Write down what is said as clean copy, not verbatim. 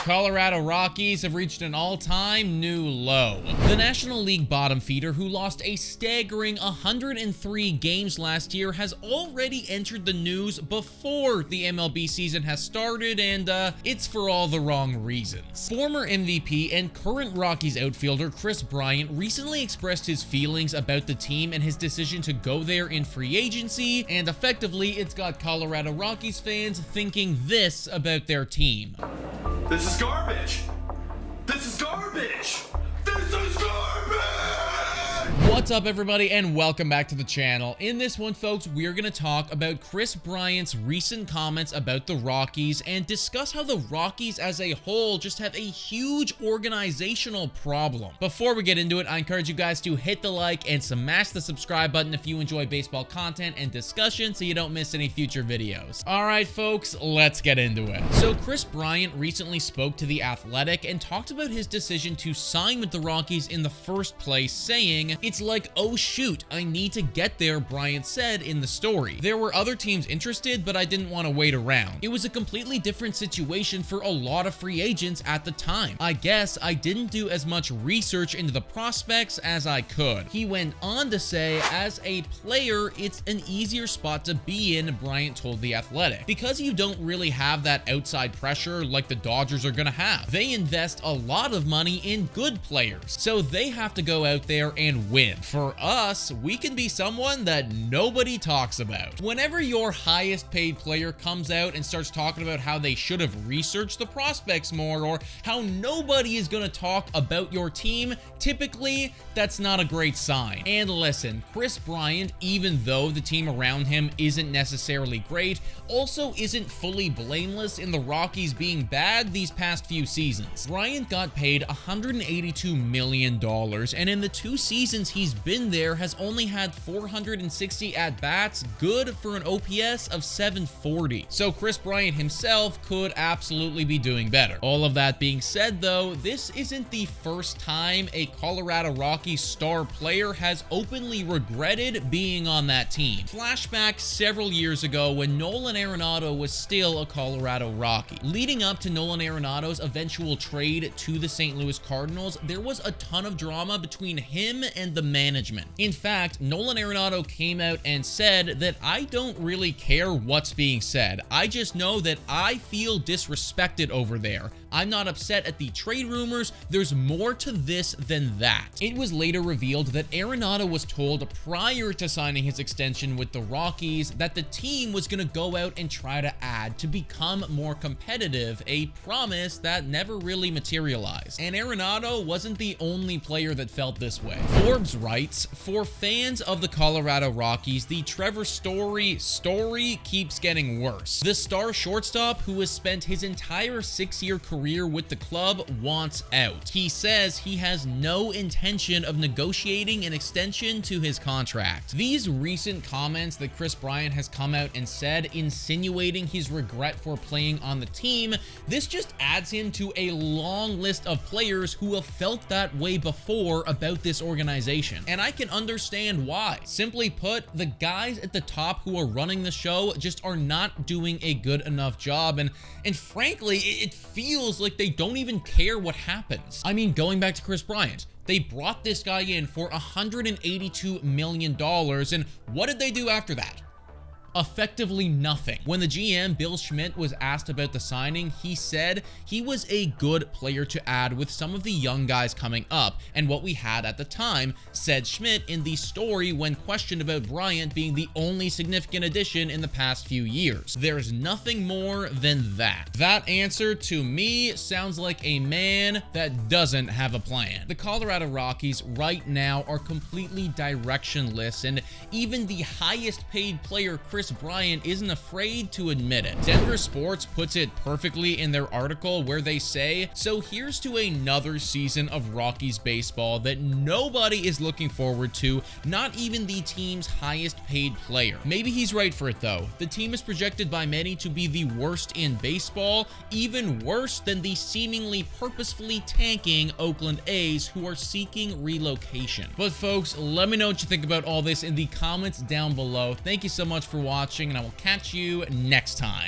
Colorado Rockies have reached an all-time new low. The National League bottom feeder, who lost a staggering 103 games last year, has already entered the news before the MLB season has started, and it's for all the wrong reasons. Former MVP and current Rockies outfielder Kris Bryant recently expressed his feelings about the team and his decision to go there in free agency, and effectively it's got Colorado Rockies fans thinking this about their team. This is garbage! This is garbage! This is garbage! What's up, everybody, and welcome back to the channel. In this one, folks, we are going to talk about Kris Bryant's recent comments about the Rockies and discuss how the Rockies as a whole just have a huge organizational problem. Before we get into it, I encourage you guys to hit the like and smash the subscribe button if you enjoy baseball content and discussion so you don't miss any future videos. All right, folks, let's get into it. So Kris Bryant recently spoke to The Athletic and talked about his decision to sign with the Rockies in the first place, saying, "It's like, oh shoot, I need to get there," Bryant said in the story. "There were other teams interested, but I didn't want to wait around. It was a completely different situation for a lot of free agents at the time. I guess I didn't do as much research into the prospects as I could." He went on to say, "As a player, it's an easier spot to be in," Bryant told The Athletic, "because you don't really have that outside pressure like the Dodgers are gonna have. They invest a lot of money in good players, so they have to go out there and win. For us, we can be someone that nobody talks about." Whenever your highest paid player comes out and starts talking about how they should have researched the prospects more, or how nobody is going to talk about your team, typically that's not a great sign. And listen, Kris Bryant, even though the team around him isn't necessarily great, also isn't fully blameless in the Rockies being bad these past few seasons. Bryant got paid $182 million, and in the 2 seasons he's been there has only had 460 at-bats, good for an OPS of 740. So Kris Bryant himself could absolutely be doing better. All of that being said, though, this isn't the first time a Colorado Rockies star player has openly regretted being on that team. Flashback several years ago when Nolan Aeron was still a Colorado Rocky. Leading up to Nolan Aeron's eventual trade to the St. Louis Cardinals, there was a ton of drama between him and the management. In fact, Nolan Aeron came out and said that, "I don't really care what's being said. I just know that I feel disrespected over there. I'm not upset at the trade rumors. There's more to this than that." It was later revealed that Aeron was told prior to signing his extension with the Rockies that the team was going to go out and try to add to become more competitive, a promise that never really materialized. And Aeron wasn't the only player that felt this way. Forbes writes, "For fans of the Colorado Rockies, the Trevor Story keeps getting worse. The star shortstop, who has spent his entire 6-year career with the club, wants out. He says he has no intention of negotiating an extension to his contract." These recent comments that Kris Bryant has come out and said, insinuating his regret for playing on the team, this just adds him to a long list of players who have felt that way before about this organization. And I can understand why. Simply put, the guys at the top who are running the show just are not doing a good enough job, and frankly, it feels like they don't even care what happens. I mean, going back to Kris Bryant, they brought this guy in for $182 million, and what did they do after that? Effectively nothing. When the GM, Bill Schmidt, was asked about the signing, he said he was a good player to add with some of the young guys coming up, and what we had at the time, said Schmidt in the story when questioned about Bryant being the only significant addition in the past few years. There's nothing more than that. That answer, to me, sounds like a man that doesn't have a plan. The Colorado Rockies right now are completely directionless, and even the highest paid player, Kris Bryant, isn't afraid to admit it. Denver Sports puts it perfectly in their article where they say, "So here's to another season of Rockies baseball that nobody is looking forward to, not even the team's highest paid player." Maybe he's right for it though. The team is projected by many to be the worst in baseball, even worse than the seemingly purposefully tanking Oakland A's, who are seeking relocation. But folks, let me know what you think about all this in the comments down below. Thank you so much for watching, and I will catch you next time.